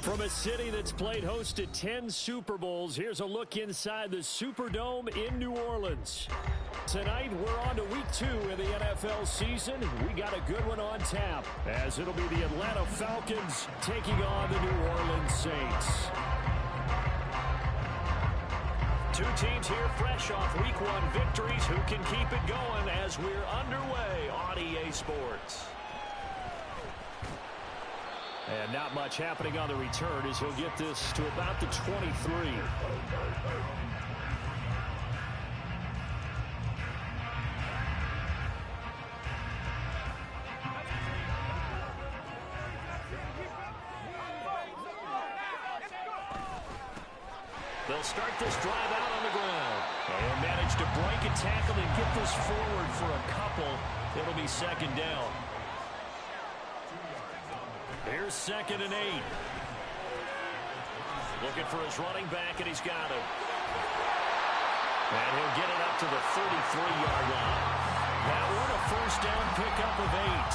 From a city that's played host to 10 Super Bowls, here's a look inside the Superdome in New Orleans. Tonight, we're on to week 2 in the NFL season. We got a good one on tap, as it'll be the Atlanta Falcons taking on the New Orleans Saints. Two teams here fresh off week 1 victories. Who can keep it going as we're underway on EA Sports? And not much happening on the return as he'll get this to about the 23. They'll start this drive out on the ground. And manage to break a tackle and get this forward for a couple. It'll be second down. Here's 2nd and 8. Looking for his running back, and he's got him. And he'll get it up to the 33-yard line. That one a first down pickup of 8.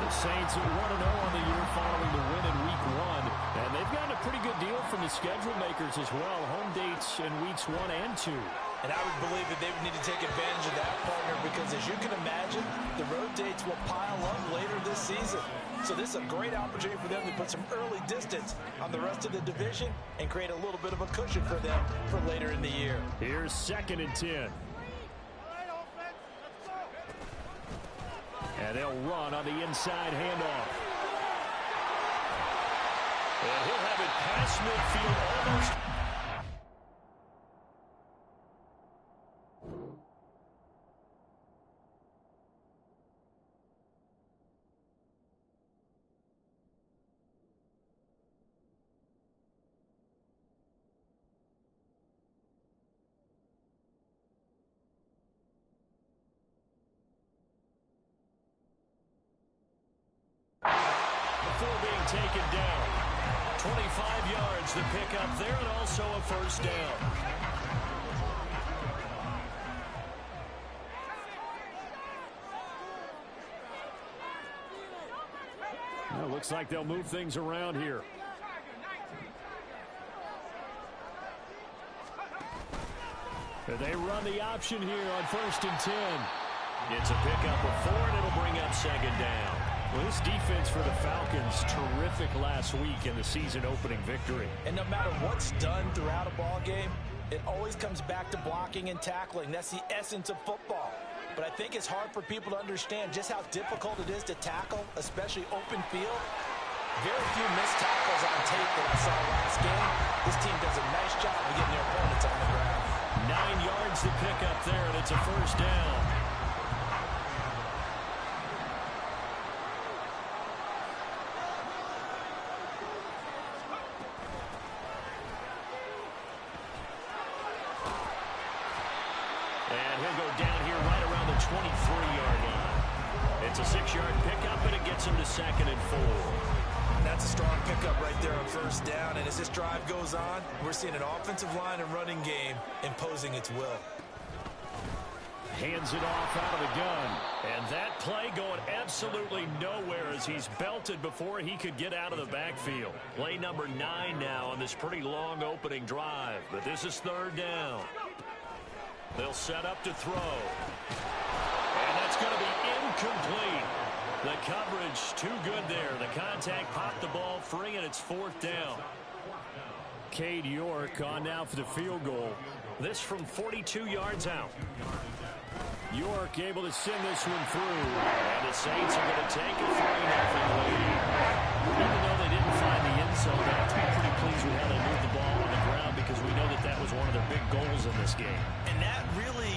The Saints are 1-0 on the year following the win in week 1. And they've gotten a pretty good deal from the schedule makers as well. Home dates in weeks 1 and 2. And I would believe that they would need to take advantage of that, partner, because as you can imagine, the road dates will pile up later this season. So this is a great opportunity for them to put some early distance on the rest of the division and create a little bit of a cushion for them for later in the year. Here's 2nd and 10. And they'll run on the inside handoff. And he'll have it past midfield almost. Before being taken down. 25 yards to pick up there, and also a first down. Well, looks like they'll move things around here. They run the option here on 1st and 10. It's a pickup of 4, and it'll bring up 2nd down. Well, this defense for the Falcons, terrific last week in the season-opening victory. And no matter what's done throughout a ball game, it always comes back to blocking and tackling. That's the essence of football. But I think it's hard for people to understand just how difficult it is to tackle, especially open field. Very few missed tackles on tape that I saw last game. This team does a nice job of getting their opponents on the ground. 9 yards to pick up there, and it's a first down. And he'll go down here right around the 23-yard line. It's a 6-yard pickup, and it gets him to 2nd and 4. That's a strong pickup right there on first down. And as this drive goes on, we're seeing an offensive line and running game imposing its will. Hands it off out of the gun. And that play going absolutely nowhere as he's belted before he could get out of the backfield. Play number 9 now on this pretty long opening drive. But this is 3rd down. They'll set up to throw. And that's going to be incomplete. The coverage too good there. The contact popped the ball free, and it's 4th down. Cade York on now for the field goal. This from 42 yards out. York able to send this one through. And the Saints are going to take a 3-0 lead. Even though they didn't find the end zone, they have to be pretty pleased with how they moved the ball on the ground, because we know that that was one of their big goals in this game. And that really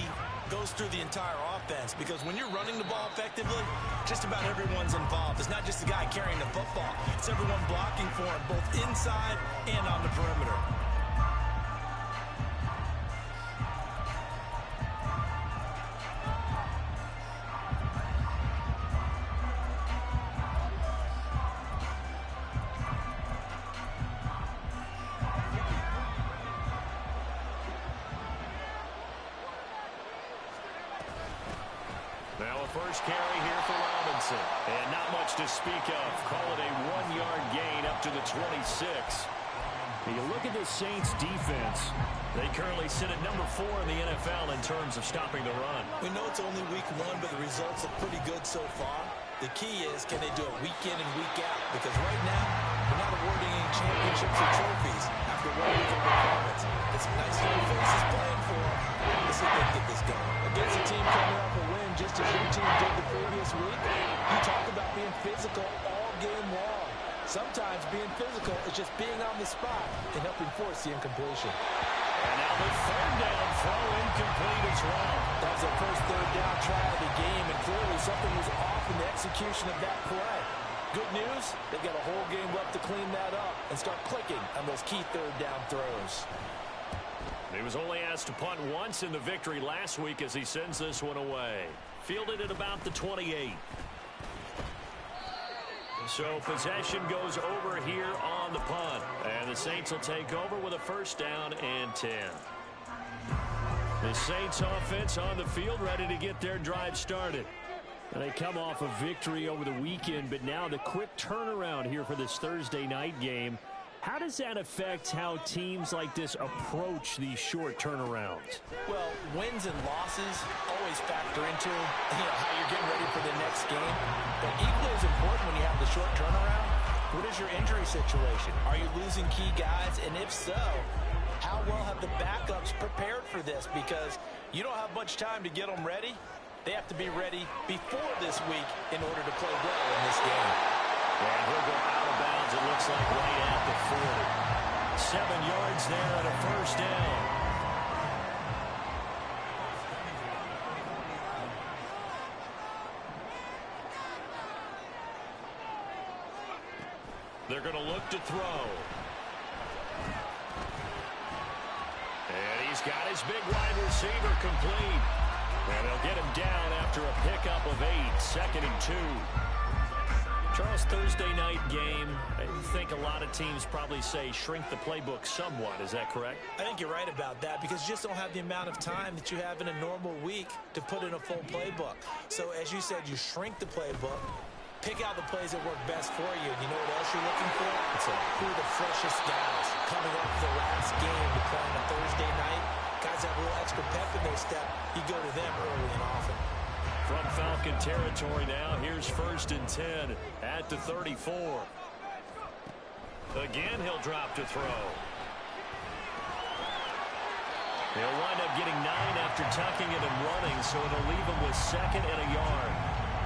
goes through the entire offense, because when you're running the ball effectively, just about everyone's involved. It's not just the guy carrying the football. It's everyone blocking for him, both inside and on the perimeter. first carry here for Robinson. And not much to speak of. Call it a 1-yard gain up to the 26. You look at the Saints defense. They currently sit at number 4 in the NFL in terms of stopping the run. We know it's only week 1, but the results look pretty good so far. The key is, can they do it week in and week out? Because right now, they're not awarding any championships or trophies after 1 week of performance. It's nice little faces playing for them. Let's see if they can get this going. Against a team coming off a win, just as your team did the previous week, you talk about being physical all game long. Sometimes being physical is just being on the spot and helping force the incompletion. And now the third down throw incomplete as well. That was their first third down try of the game, and clearly something was off in the execution of that play. Good news, they've got a whole game left to clean that up and start clicking on those key third down throws. He was only asked to punt once in the victory last week as he sends this one away. Fielded at about the 28. So possession goes over here on the punt. And the Saints will take over with a first down and 10. The Saints offense on the field ready to get their drive started. And they come off a victory over the weekend, but now the quick turnaround here for this Thursday night game. How does that affect how teams like this approach these short turnarounds? Well, wins and losses always factor into how you're getting ready for the next game. But equally as important when you have the short turnaround, what is your injury situation? Are you losing key guys? And if so, how well have the backups prepared for this? Because you don't have much time to get them ready. They have to be ready before this week in order to play well in this game. And he'll go out of bounds, it looks like, right at the 40. 7 yards there at a first down. They're going to look to throw. And he's got his big wide receiver complete. And they'll get him down after a pickup of 8, 2nd and 2. Charles, Thursday night game, I think a lot of teams probably say shrink the playbook somewhat. Is that correct? I think you're right about that because you just don't have the amount of time that you have in a normal week to put in a full playbook. So as you said, you shrink the playbook, pick out the plays that work best for you. And you know what else you're looking for? Who are the freshest guys coming off the last game to play on a Thursday night? Guys have a little extra pep in their step. You go to them early and often. From Falcon territory now, here's 1st and 10 at the 34. Again, he'll drop to throw. He'll wind up getting 9 after tucking it and running, so it'll leave him with 2nd and a yard.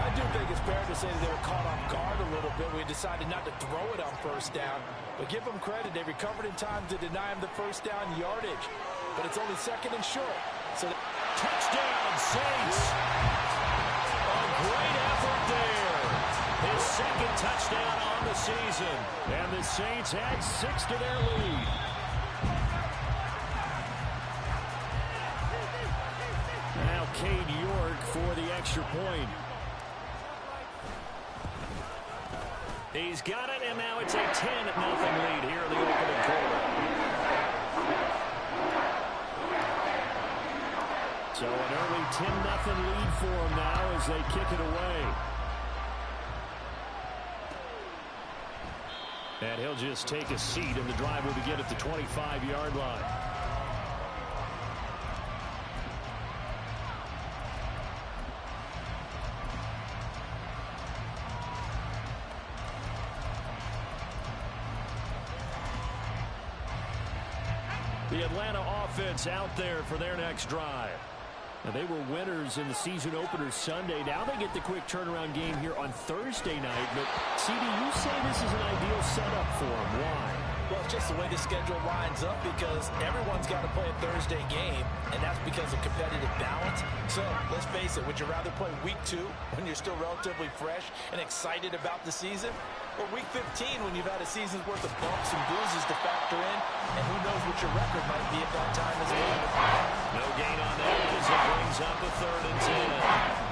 I do think it's fair to say that they were caught off guard a little bit. We decided not to throw it on first down. But give them credit. They recovered in time to deny him the first down yardage. But it's only 2nd and short. So touchdown, Saints! Great effort there. His 2nd touchdown on the season. And the Saints add 6 to their lead. Now Cade York for the extra point. He's got it, and now it's a 10-0 lead here in the opening quarter. So an early 10-0 lead for him now as they kick it away. And he'll just take a seat, and the drive will begin at the 25-yard line. The Atlanta offense out there for their next drive. Now, they were winners in the season opener Sunday. Now they get the quick turnaround game here on Thursday night. But, CD, you say this is an ideal setup for them. Why? Well, it's just the way the schedule lines up because everyone's got to play a Thursday game, and that's because of competitive balance. So, let's face it, would you rather play week 2 when you're still relatively fresh and excited about the season? Or week 15 when you've had a season's worth of bumps and bruises to factor in, and who knows what your record might be at that time as well. No gain on that as it brings up a 3rd and 10.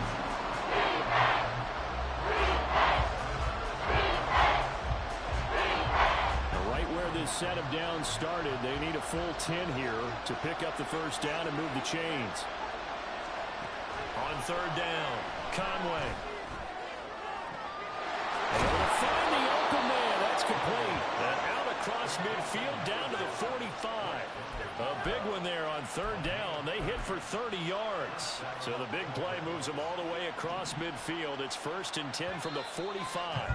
This set of downs started. They need a full 10 here to pick up the first down and move the chains. On 3rd down, Conway. Able to find the open man. That's complete. And out across midfield down to the 45. A big one there on third down. They hit for 30 yards. So the big play moves them all the way across midfield. It's 1st and 10 from the 45.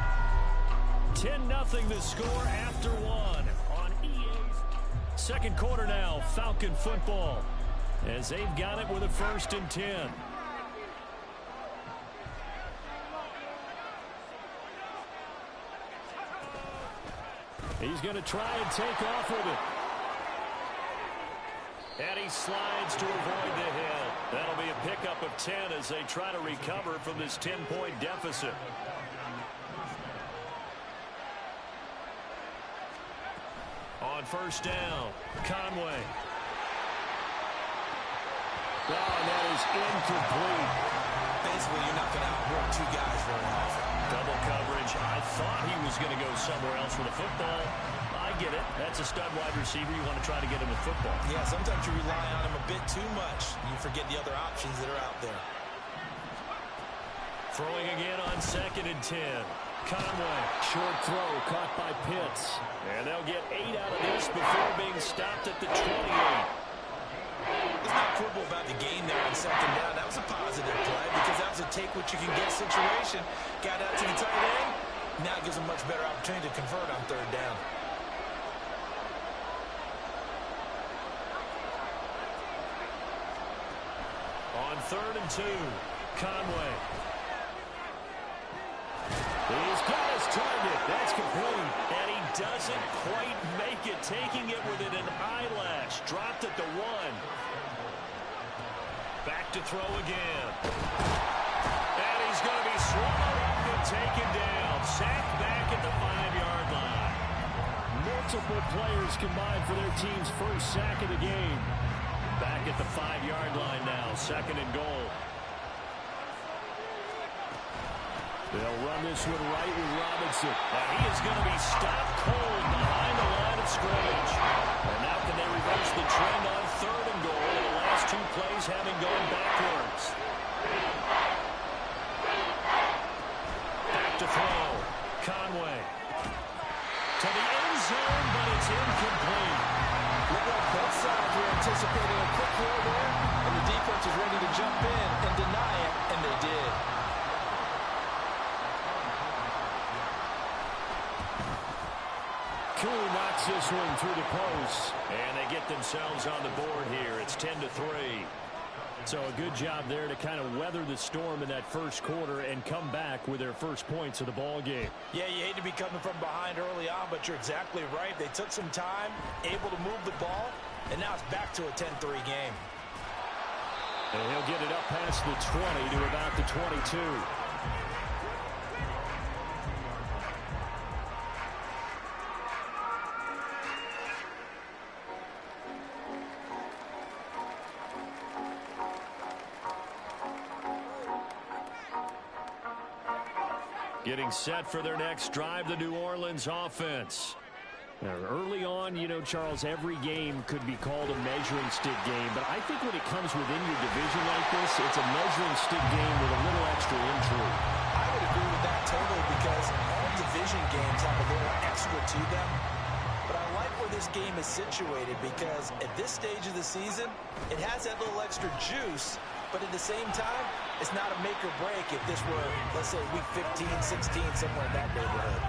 10-0 the score after one on EA's. Second quarter now, Falcon football, as they've got it with a 1st and 10. He's going to try and take off with it. And he slides to avoid the hit. That'll be a pickup of 10 as they try to recover from this 10-point deficit. On first down, Conway. Oh, and that is incomplete. Basically, you're not going to outwork two guys very often. Double coverage. I thought he was going to go somewhere else with the football. I get it. That's a stud wide receiver. You want to try to get him the football. Yeah, sometimes you rely on him a bit too much. You forget the other options that are out there. Throwing again on 2nd and 10. Conway. Short throw caught by Pitts. And they'll get 8 out of this before being stopped at the 28. Let's not quibble about the gain there on 2nd down. That was a positive play because that was a take-what-you-can-get situation. Got out to the tight end. Now it gives them much better opportunity to convert on 3rd down. On 3rd and 2, Conway. He's got his target. That's complete. And he doesn't quite make it, taking it within an eyelash. Dropped at the 1. Back to throw again. And he's going to be swallowed up and taken down. Sacked back at the 5-yard line. Multiple players combined for their team's first sack of the game. Back at the 5-yard line now. 2nd and goal. They'll run this one right with Robinson. And he is going to be stopped cold behind the line of scrimmage. And now can they reverse the trend on 3rd and goal? The last 2 plays having gone backwards. Back to throw. Conway. To the end zone, but it's incomplete. Look like both sides were anticipating a quick throw there, and the defense was ready to jump in and deny it, and they did. Cool knocks this one through the post. And they get themselves on the board here. It's 10-3. So a good job there to kind of weather the storm in that first quarter and come back with their first points of the ball game. Yeah, you hate to be coming from behind early on, but you're exactly right. They took some time, able to move the ball, and now it's back to a 10-3 game. And he'll get it up past the 20 to about the 22. Getting set for their next drive, the New Orleans offense. Now, early on, you know, Charles, every game could be called a measuring stick game. But I think when it comes within your division like this, it's a measuring stick game with a little extra intrigue. I would agree with that totally because all division games have a little extra to them. But I like where this game is situated because at this stage of the season, it has that little extra juice. But at the same time, it's not a make or break if this were, let's say, week 15, 16, somewhere in that neighborhood.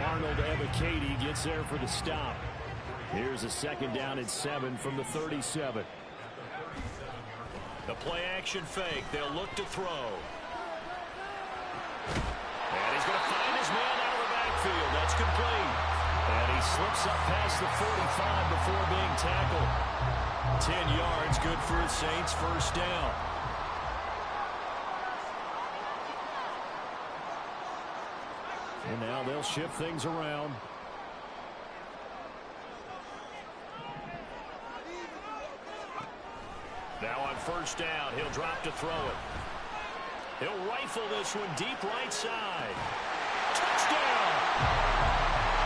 Arnold Ebiketie gets there for the stop. Here's a 2nd down and 7 from the 37. The play action fake. They'll look to throw. And he's going to find his man out of the backfield. That's complete. And he slips up past the 45 before being tackled. 10 yards, good for the Saints, first down. And now they'll shift things around. Now on first down, he'll drop to throw it. He'll rifle this one deep right side. Touchdown!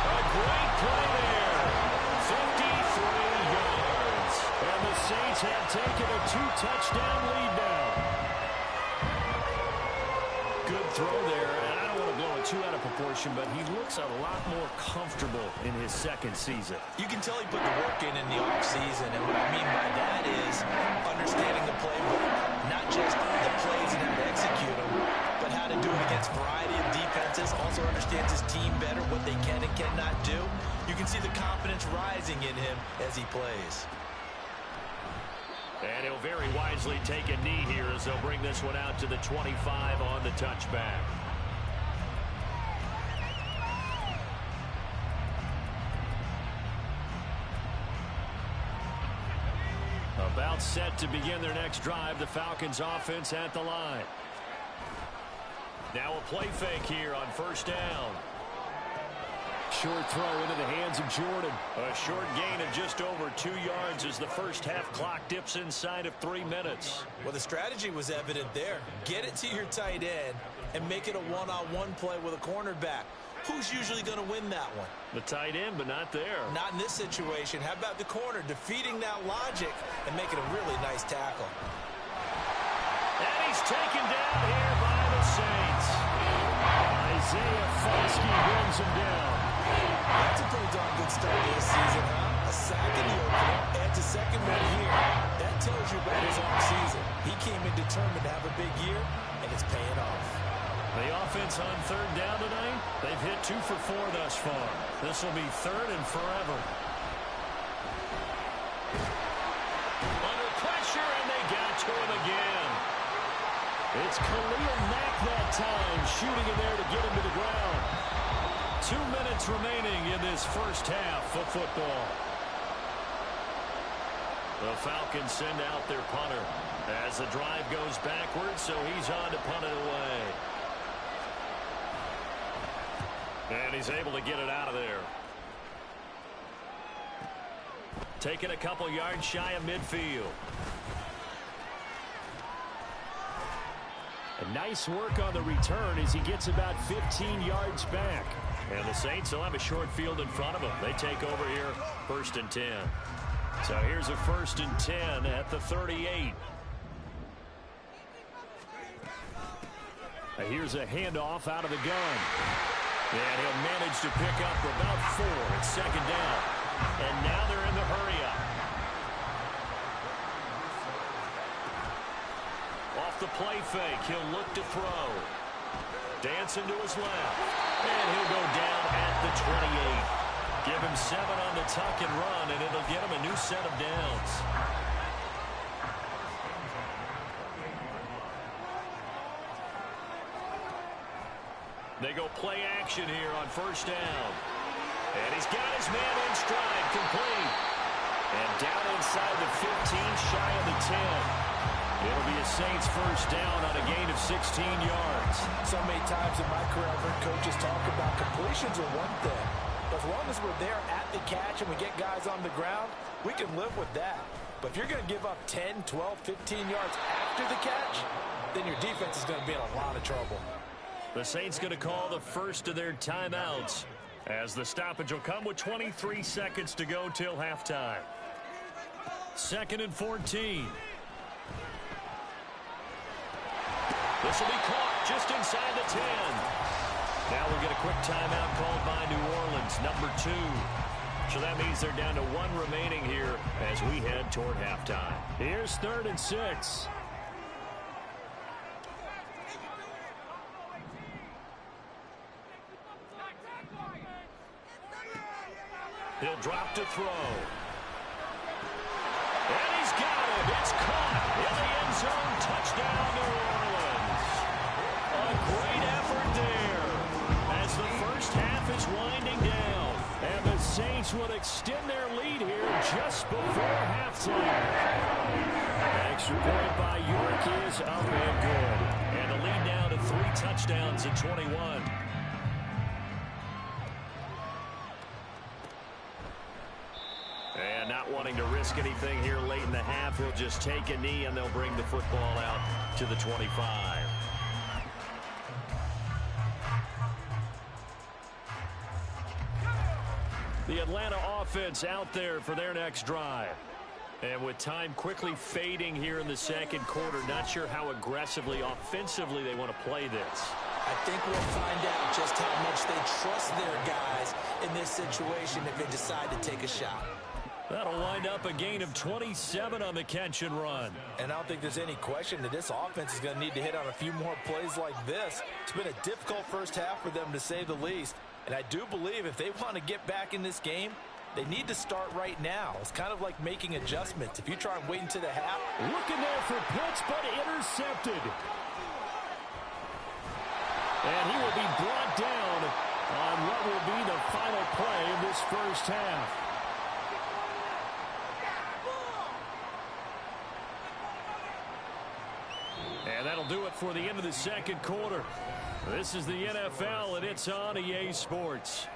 A great play there. 53 yards. And the Saints have taken a 2-touchdown lead now. throw there, and I don't want to blow it too out of proportion, but he looks a lot more comfortable in his second season. You can tell he put the work in the offseason, and what I mean by that is understanding the playbook, not just the plays and how to execute them, but how to do it against a variety of defenses, also understands his team better, what they can and cannot do. You can see the confidence rising in him as he plays. And he'll very wisely take a knee here as they'll bring this one out to the 25 on the touchback. About set to begin their next drive, the Falcons offense at the line. Now a play fake here on first down. Short throw into the hands of Jordan. A short gain of just over 2 yards as the first half clock dips inside of 3 minutes. Well, the strategy was evident there. Get it to your tight end and make it a one-on-one play with a cornerback. Who's usually going to win that one? The tight end, but not there. Not in this situation. How about the corner defeating that logic and making a really nice tackle? And he's taken down here by the Saints. Isaiah Foskey brings him down. That's a pretty darn good start to this season, huh? A sack in the opener, adds a second one here. That tells you about his offseason. He came in determined to have a big year, and it's paying off. The offense on third down tonight, they've hit 2 for 4 thus far. This will be third and forever. Under pressure, and they got to him again. It's Khalil Mack that time, shooting in there to get him to the ground. 2 minutes remaining in this first half of football. The Falcons send out their punter as the drive goes backwards, so he's on to punt it away. And he's able to get it out of there. Taking a couple yards shy of midfield. A nice work on the return as he gets about 15 yards back. And the Saints will have a short field in front of them. They take over here, 1st and 10. So here's a 1st and 10 at the 38. Here's a handoff out of the gun. And he'll manage to pick up about 4 at 2nd down. And now they're in the hurry-up. Off the play fake, he'll look to throw. Dancing to his left. And he'll go down at the 28. Give him 7 on the tuck and run, and it'll get him a new set of downs. They go play action here on 1st down. And he's got his man in stride, complete. And down inside the 15, shy of the 10. It'll be a Saints 1st down on a gain of 16 yards. So many times in my career, I've heard coaches talk about completions are one thing. But as long as we're there at the catch and we get guys on the ground, we can live with that. But if you're going to give up 10, 12, 15 yards after the catch, then your defense is going to be in a lot of trouble. The Saints going to call the first of their timeouts as the stoppage will come with 23 seconds to go till halftime. 2nd and 14. This will be caught just inside the 10. Now we'll get a quick timeout called by New Orleans, number 2. So that means they're down to 1 remaining here as we head toward halftime. Here's 3rd and 6. He'll drop to throw. And he's got it. It's caught in the end zone. Touchdown, New Orleans. A great effort there as the first half is winding down. And the Saints will extend their lead here just before halftime. Extra point by York is up and good. And the lead now to 3 touchdowns at 21. And not wanting to risk anything here late in the half, he'll just take a knee and they'll bring the football out to the 25. The Atlanta offense out there for their next drive. And with time quickly fading here in the second quarter, not sure how aggressively, offensively they want to play this. I think we'll find out just how much they trust their guys in this situation if they decide to take a shot. That'll wind up a gain of 27 on the catch and run. And I don't think there's any question that this offense is going to need to hit on a few more plays like this. It's been a difficult first half for them, to say the least. And I do believe if they want to get back in this game, they need to start right now. It's kind of like making adjustments. If you try and wait until the half. Looking there for Pitts, but intercepted. And he will be brought down on what will be the final play of this first half. And that'll do it for the end of the second quarter. This is the NFL, and it's on EA Sports.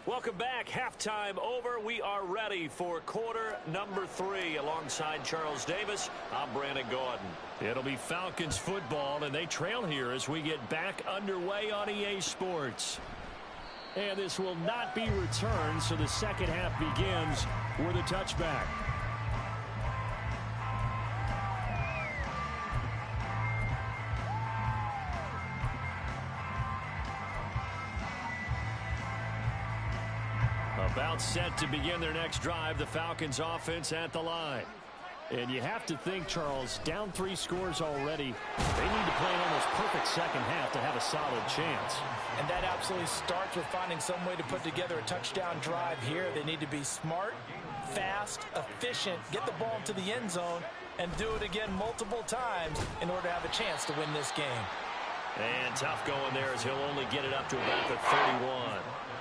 Welcome back. Halftime over. We are ready for quarter number 3. Alongside Charles Davis, I'm Brandon Gordon. It'll be Falcons football, and they trail here as we get back underway on EA Sports. And this will not be returned, so the second half begins with a touchback. About set to begin their next drive, the Falcons offense at the line. And you have to think, Charles, down 3 scores already. They need to play an almost perfect second half to have a solid chance. And that absolutely starts with finding some way to put together a touchdown drive here. They need to be smart, fast, efficient, get the ball into the end zone, and do it again multiple times in order to have a chance to win this game. And tough going there as he'll only get it up to about the 31.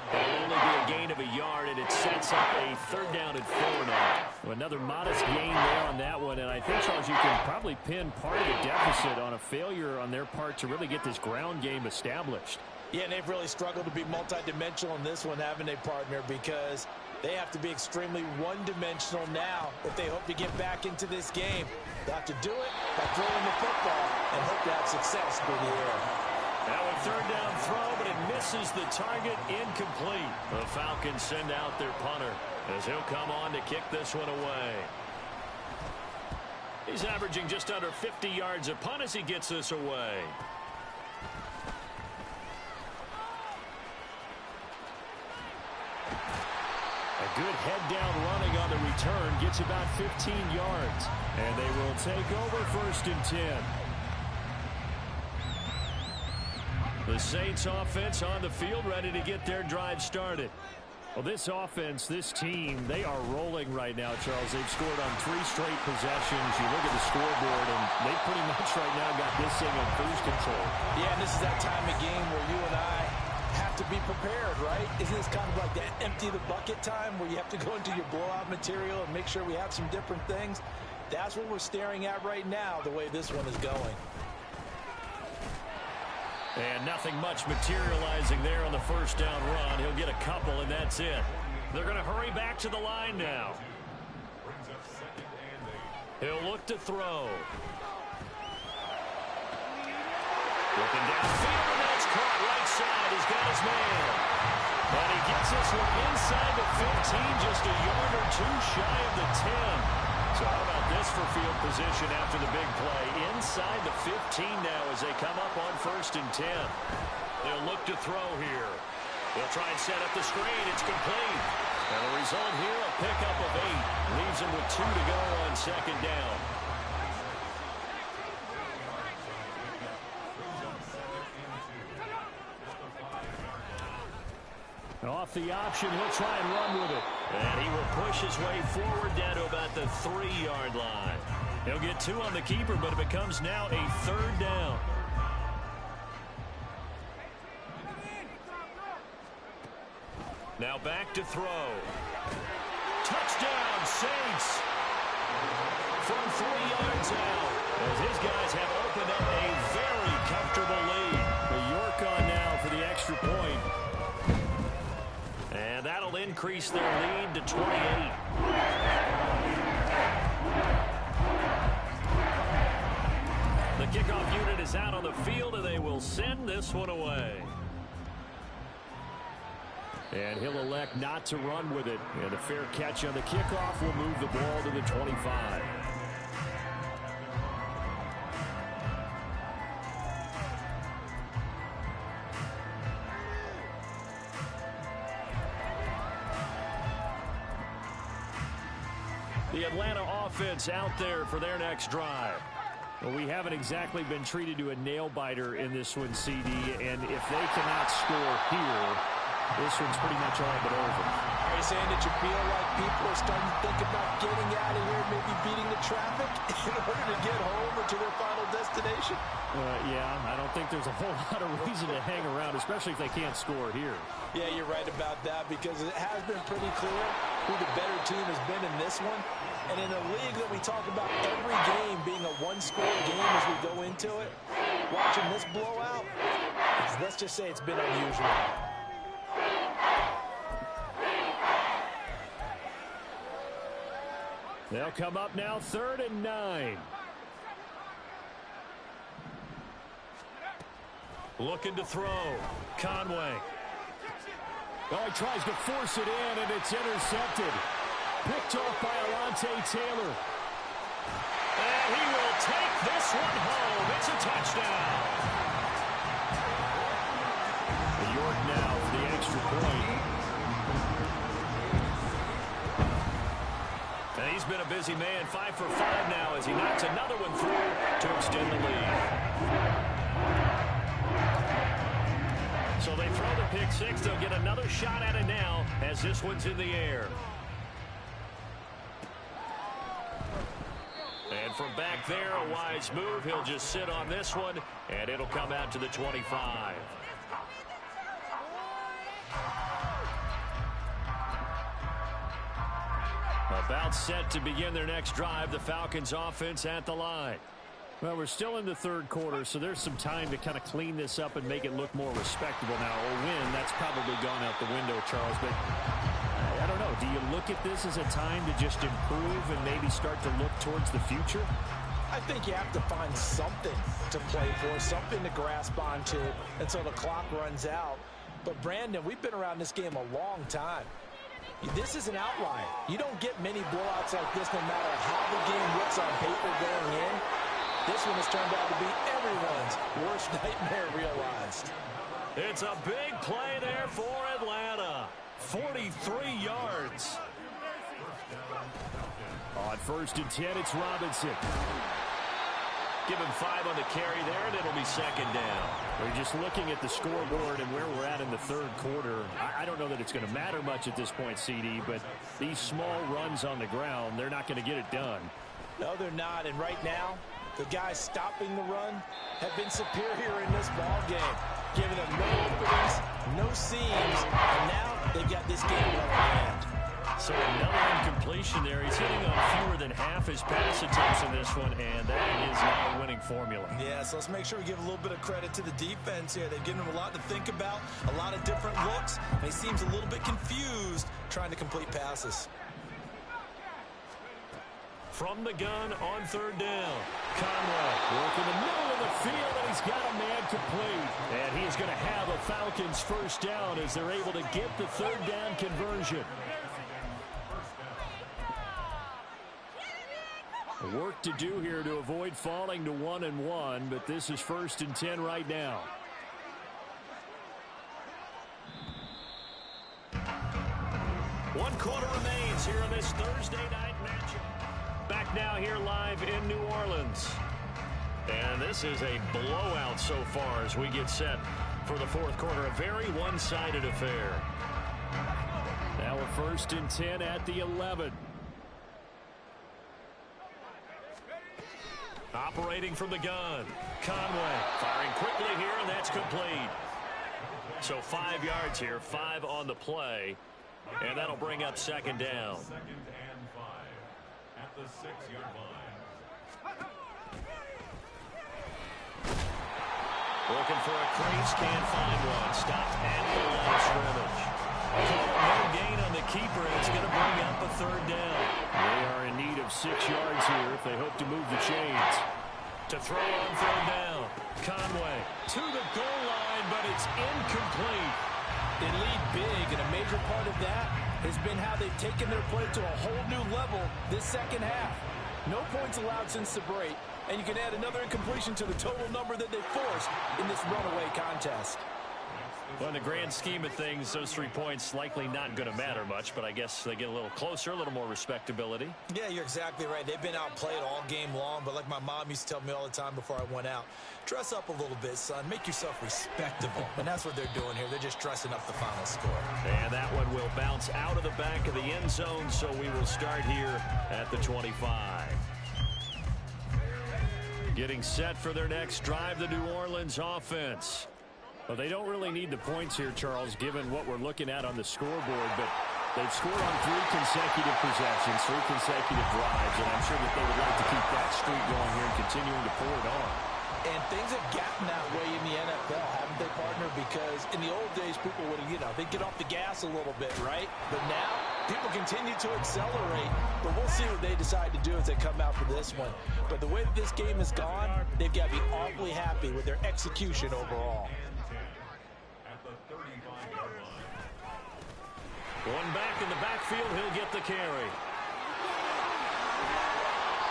It'll only be a gain of a yard, and it sets up a 3rd down and 4 now. Well, another modest gain there on that one, and I think, Charles, you can probably pin part of the deficit on a failure on their part to really get this ground game established. Yeah, and they've really struggled to be multidimensional in this one, haven't they, partner? Because they have to be extremely one-dimensional now if they hope to get back into this game. They have to do it by throwing the football and hope to have success through the air. Now a 3rd down throw, but it misses the target, incomplete. The Falcons send out their punter as he'll come on to kick this one away. He's averaging just under 50 yards a punt as he gets this away. A good head-down running on the return gets about 15 yards. And they will take over 1st and 10. The Saints offense on the field, ready to get their drive started. Well, this offense, this team, they are rolling right now, Charles. They've scored on 3 straight possessions. You look at the scoreboard, and they pretty much right now got this thing on cruise control. Yeah, and this is that time of game where you and I have to be prepared, right? Isn't this kind of like that empty the bucket time where you have to go into your blowout material and make sure we have some different things? That's what we're staring at right now, the way this one is going. And nothing much materializing there on the 1st down run. He'll get a couple, and that's it. They're going to hurry back to the line now. He'll look to throw. Looking downfield, and that's caught right side. He's got his man. And he gets this one inside the 15, just a yard or 2 shy of the 10. So how about this for field position after the big play? Inside the 15 now as they come up on 1st and 10. They'll look to throw here. They'll try and set up the screen. It's complete. And the result here, a pickup of 8. Leaves them with 2 to go on 2nd down. Off the option, he'll try and run with it. And he will push his way forward down to about the 3-yard line. He'll get 2 on the keeper, but it becomes now a 3rd down. Now back to throw. Touchdown, Saints! From 3 yards out, as his guys have opened up a very comfortable lead. The York on now for the extra point. And that'll increase their lead to 28. The kickoff unit is out on the field, and they will send this one away. And he'll elect not to run with it. And a fair catch on the kickoff will move the ball to the 25. The Atlanta offense out there for their next drive. Well, we haven't exactly been treated to a nail-biter in this one, CD, and if they cannot score here, this one's pretty much all but over. Are you saying that you feel like people are starting to think about getting out of here, maybe beating the traffic in order to get home or to their final destination? Yeah, I don't think there's a whole lot of reason to hang around, especially if they can't score here. Yeah, you're right about that because it has been pretty clear who the better team has been in this one. And in a league that we talk about every game being a one-score game as we go into it, watching this blowout, let's just say it's been unusual. They'll come up now 3rd and 9. Looking to throw. Conway. Oh, he tries to force it in, and it's intercepted. Picked off by Alontae Taylor. And he will take this one home. It's a touchdown. York now for the extra point. And he's been a busy man, 5 for 5 now as he knocks another one through to extend the lead. So they throw the pick six. They'll get another shot at it now as this one's in the air. And from back there, a wise move. He'll just sit on this one, and it'll come out to the 25. About set to begin their next drive, the Falcons offense at the line. Well, we're still in the third quarter, so there's some time to kind of clean this up and make it look more respectable now. A win, that's probably gone out the window, Charles, but I don't know. Do you look at this as a time to just improve and maybe start to look towards the future? I think you have to find something to play for, something to grasp onto until the clock runs out. But, Brandon, we've been around this game a long time. This is an outlier. You don't get many blowouts like this no matter how the game looks on paper going in. This one has turned out to be everyone's worst nightmare realized. It's a big play there for Atlanta. 43 yards. On 1st and 10, it's Robinson. Give him 5 on the carry there, and it'll be 2nd down. We're just looking at the scoreboard and where we're at in the third quarter. I don't know that it's going to matter much at this point, CD, but these small runs on the ground, they're not going to get it done. No, they're not. And right now, the guys stopping the run have been superior in this ball game, giving them no openings, no seams, and now they've got this game well in hand. So another incompletion there. He's hitting on fewer than half his pass attempts in this one, and that is now a winning formula. Yeah, so let's make sure we give a little bit of credit to the defense here. They've given him a lot to think about, a lot of different looks, and he seems a little bit confused trying to complete passes. From the gun on 3rd down. Conway working the middle of the field, and he's got a man complete. And he's going to have a Falcons 1st down as they're able to get the 3rd down conversion. Work to do here to avoid falling to 1-1, but this is 1st and 10 right now. One quarter remains here on this Thursday night matchup. Back now here live in New Orleans. And this is a blowout so far as we get set for the fourth quarter. A very one-sided affair. Now a 1st and 10 at the 11. Operating from the gun. Conway firing quickly here, and that's complete. So 5 yards here, 5 on the play. And that'll bring up 2nd down. 2nd and 5 at the 6-yard line. Looking for a crease, can't find one. Stopped at the line of scrimmage. No gain on the keeper, and it's going to bring up a 3rd down. They are in need of 6 yards here if they hope to move the chains. To throw on 3rd down. Conway to the goal line, but it's incomplete. They lead big, and a major part of that has been how they've taken their play to a whole new level this second half. No points allowed since the break, and you can add another incompletion to the total number that they forced in this runaway contest. Well, in the grand scheme of things, those 3 points likely not going to matter much, but I guess they get a little closer, a little more respectability. Yeah, you're exactly right. They've been outplayed all game long, but like my mom used to tell me all the time before I went out, dress up a little bit, son. Make yourself respectable. And that's what they're doing here. They're just dressing up the final score. And that one will bounce out of the back of the end zone, so we will start here at the 25. Getting set for their next drive, the New Orleans offense. Well, they don't really need the points here, Charles, given what we're looking at on the scoreboard, but they've scored on 3 consecutive possessions, 3 consecutive drives, and I'm sure that they would like to keep that streak going here and continuing to pour it on. And things have gotten that way in the NFL, haven't they, partner? Because in the old days, people would, they'd get off the gas a little bit, right? But now, people continue to accelerate. But we'll see what they decide to do as they come out for this one. But the way that this game has gone, they've got to be awfully happy with their execution overall. One back in the backfield, he'll get the carry.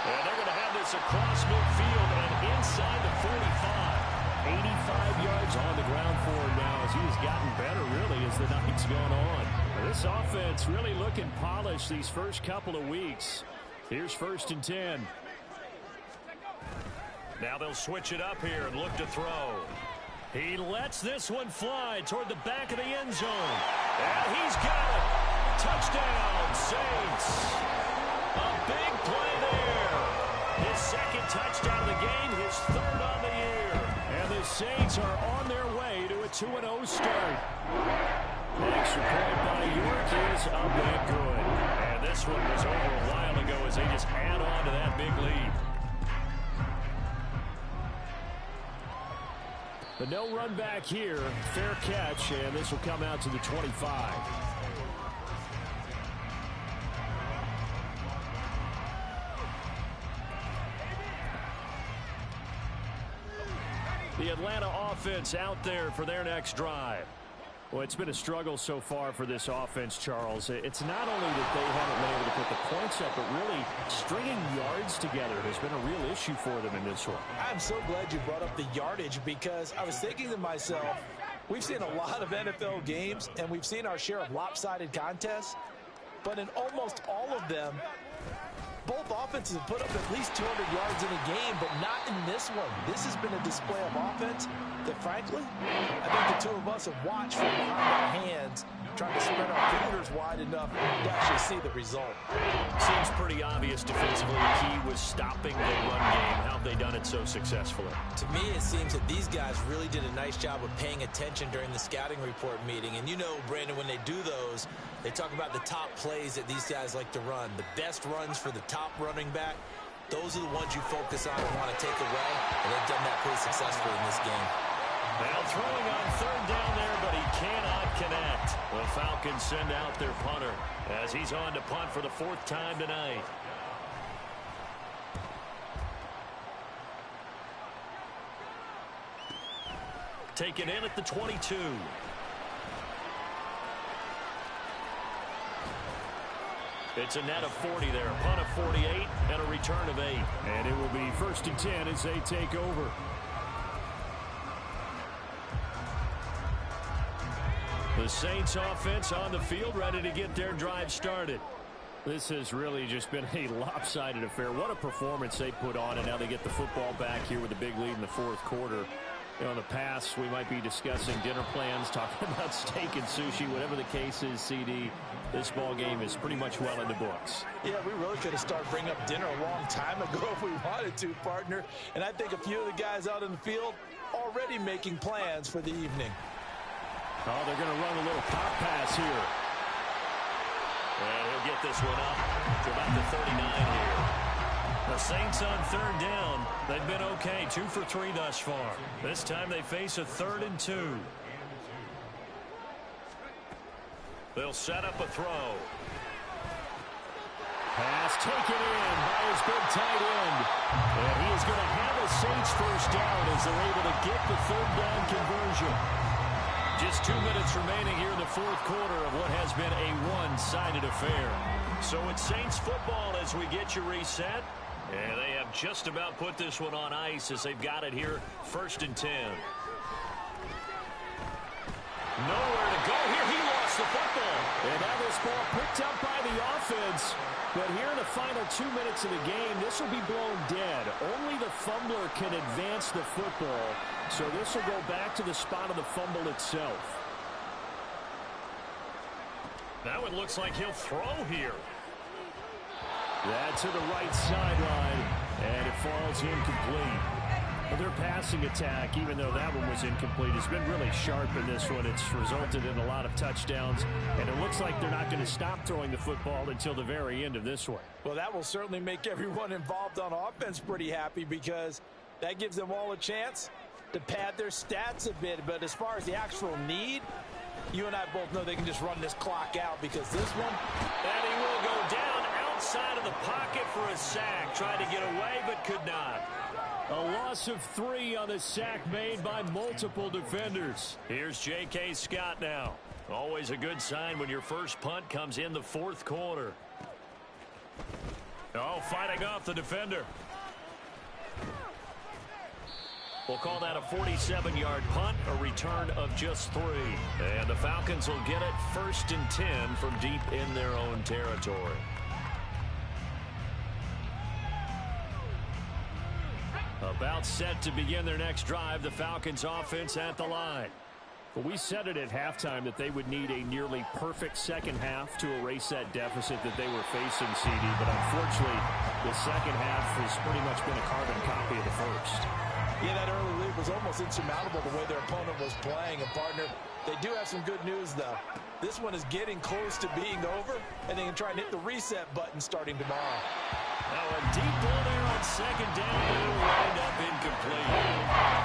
And they're going to have this across midfield and inside the 45. 85 yards on the ground for him now as he has gotten better, really, as the night's gone on. This offense really looking polished these first couple of weeks. Here's 1st and 10. Now they'll switch it up here and look to throw. He lets this one fly toward the back of the end zone. And he's got it. Touchdown, Saints. A big play there. His 2nd touchdown of the game, his 3rd on the year. And the Saints are on their way to a 2-0 start. The extra point by York is up and good. And this one was over a while ago as they just add on to that big lead. But no run back here. Fair catch, and this will come out to the 25. The Atlanta offense out there for their next drive. Well, it's been a struggle so far for this offense, Charles. It's not only that they haven't been able to put the points up, but really stringing yards together has been a real issue for them in this one. I'm so glad you brought up the yardage because I was thinking to myself, we've seen a lot of NFL games, and we've seen our share of lopsided contests, but in almost all of them, both offenses have put up at least 200 yards in a game, but not in this one. This has been a display of offense that, frankly, I think the two of us have watched from behind our hands, trying to spread our fingers wide enough to actually see the result. Seems pretty obvious defensively. The key was stopping the run game. How have they done it so successfully? To me, it seems that these guys really did a nice job of paying attention during the scouting report meeting. And you know, Brandon, when they do those, they talk about the top plays that these guys like to run. The best runs for the top running back, those are the ones you focus on and want to take away. And they've done that pretty successfully in this game. Now throwing on 3rd down there, but he cannot connect. The Falcons send out their punter as he's on to punt for the 4th time tonight. Taken in at the 22. It's a net of 40 there. Punt of 48 and a return of 8. And it will be 1st and 10 as they take over. The Saints offense on the field, ready to get their drive started. This has really just been a lopsided affair. What a performance they put on, and now they get the football back here with a big lead in the 4th quarter. You know, in the past, we might be discussing dinner plans, talking about steak and sushi, whatever the case is, CD. This ball game is pretty much well in the books. Yeah, we really could have started bringing up dinner a long time ago if we wanted to, partner. And I think a few of the guys out in the field already making plans for the evening. Oh, they're going to run a little pop pass here. And he'll get this one up to about the 39 here. The Saints on 3rd down. They've been okay, 2 for 3 thus far. This time they face a 3rd and 2. They'll set up a throw. Pass taken in by his big tight end. And he is going to have a Saints 1st down as they're able to get the 3rd down conversion. Just 2 minutes remaining here in the fourth quarter of what has been a one-sided affair. So it's Saints football as we get you reset. And they have just about put this one on ice as they've got it here, 1st and 10. Nowhere to go here. He lost the football. And now this ball picked up by the offense. But here in the final 2 minutes of the game, this will be blown dead. Only the fumbler can advance the football. So this will go back to the spot of the fumble itself. That one looks like he'll throw here. That to the right sideline, and it falls incomplete. Well, their passing attack, even though that one was incomplete, has been really sharp in this one. It's resulted in a lot of touchdowns, and it looks like they're not going to stop throwing the football until the very end of this one. Well, that will certainly make everyone involved on offense pretty happy because that gives them all a chance to pad their stats a bit. But as far as the actual need, you and I both know they can just run this clock out because this one, and he will go down outside of the pocket for a sack. Tried to get away, but could not. A loss of 3 on the sack made by multiple defenders. Here's J.K. Scott now. Always a good sign when your first punt comes in the fourth quarter. Oh, fighting off the defender. We'll call that a 47-yard punt, a return of just 3. And the Falcons will get it 1st and 10 from deep in their own territory. About set to begin their next drive, the Falcons offense at the line. Well, we said it at halftime that they would need a nearly perfect second half to erase that deficit that they were facing, CD. But unfortunately, the second half has pretty much been a carbon copy of the first. Yeah, that early lead was almost insurmountable the way their opponent was playing. And, partner, they do have some good news, though. This one is getting close to being over, and they can try and hit the reset button starting tomorrow. Now a deep ball there on 2nd down, but it'll wind up incomplete.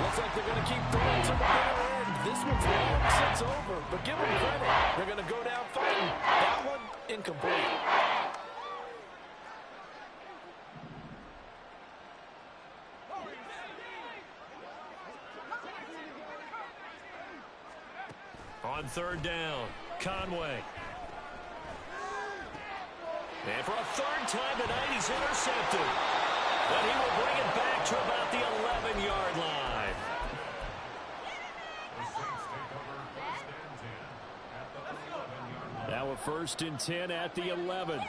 Looks like they're going to keep throwing to the bitter end. This one's long since over, but give them credit. They're going to go down fighting. That one, incomplete. On 3rd down, Conway. And for a 3rd time tonight, he's intercepted. But he will bring it back to about the 11-yard line. Now a 1st and 10 at the 11.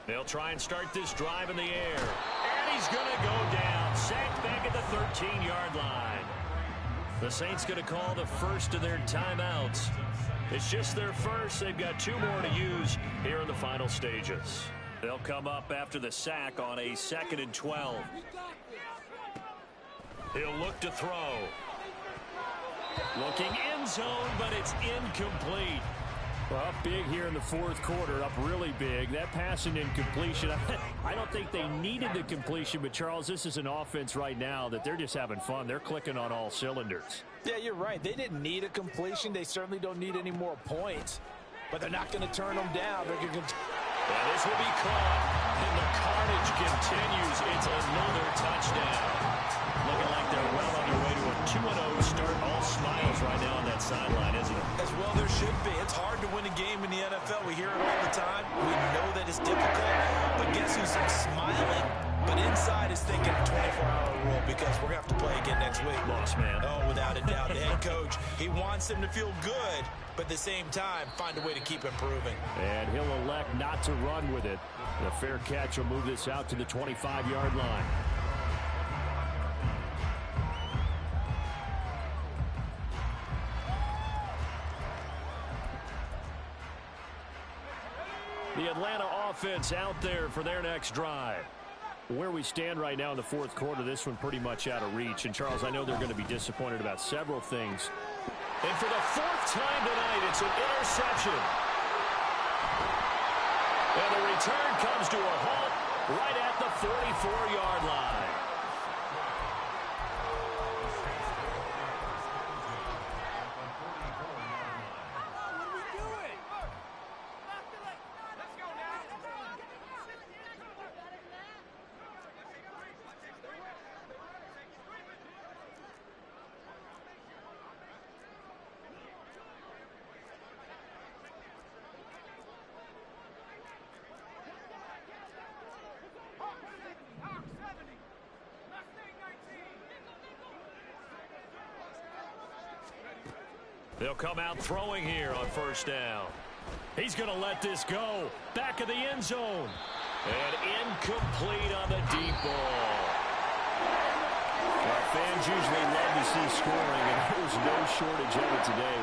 They'll try and start this drive in the air. And he's going to go down. Sacked back at the 13-yard line. The Saints going to call the first of their timeouts. It's just their first. They've got 2 more to use here in the final stages. They'll come up after the sack on a 2nd and 12. He'll look to throw. Looking end zone, but it's incomplete. Well, up big here in the fourth quarter, up really big. That pass and incompletion, I don't think they needed the completion, but Charles, this is an offense right now that they're just having fun. They're clicking on all cylinders. Yeah, you're right. They didn't need a completion. They certainly don't need any more points, but they're not going to turn them down. They're going to. And this will be caught, and the carnage continues. It's another touchdown. Looking like they're well on their way to a 2-0 start. All smiles right now on that sideline, isn't it? As well there should be. It's hard to win a game in the NFL. We hear it all the time. We know that it's difficult, but guess who's smiling? But inside is thinking 24-hour rule because we're going to have to play again next week. Lost man. Oh, without a doubt. The head coach, he wants them to feel good, but at the same time, find a way to keep improving. And he'll elect not to run with it. The fair catch will move this out to the 25-yard line. The Atlanta offense out there for their next drive. Where we stand right now in the fourth quarter, this one pretty much out of reach. And, Charles, I know they're going to be disappointed about several things. And for the 4th time tonight, it's an interception. And the return comes to a halt right at the 44-yard line. They'll come out throwing here on first down. He's going to let this go. Back of the end zone. And incomplete on the deep ball. Well, fans usually love to see scoring, and there's no shortage of it today.